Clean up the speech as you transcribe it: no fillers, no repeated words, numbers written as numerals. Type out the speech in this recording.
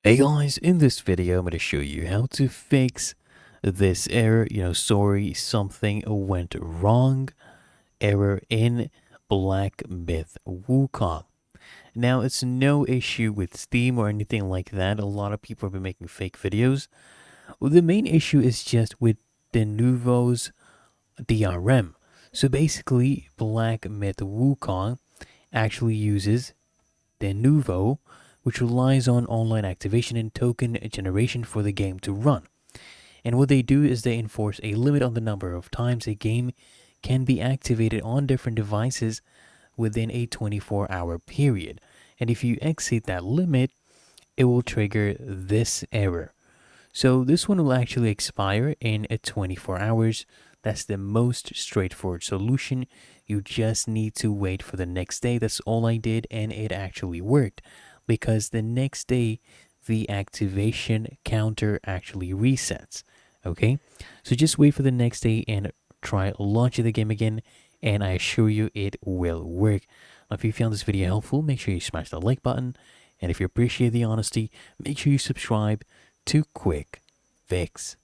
Hey guys, in this video I'm going to show you how to fix this error. Sorry, something went wrong. Error in Black Myth Wukong. Now, it's no issue with Steam or anything like that. A lot of people have been making fake videos. Well, the main issue is just with the Nouveau's DRM. So basically, Black Myth Wukong actually uses the Nouveau, which relies on online activation and token generation for the game to run. And what they do is they enforce a limit on the number of times a game can be activated on different devices within a 24-hour period. And if you exceed that limit, it will trigger this error. So this one will actually expire in 24 hours. That's the most straightforward solution. You just need to wait for the next day. That's all I did, and it actually worked because the next day the activation counter actually resets. Okay, so just wait for the next day and try launching the game again, and I assure you it will work. Now, if you found this video helpful, make sure you smash the like button, and if you appreciate the honesty, make sure you subscribe to Quick Fix.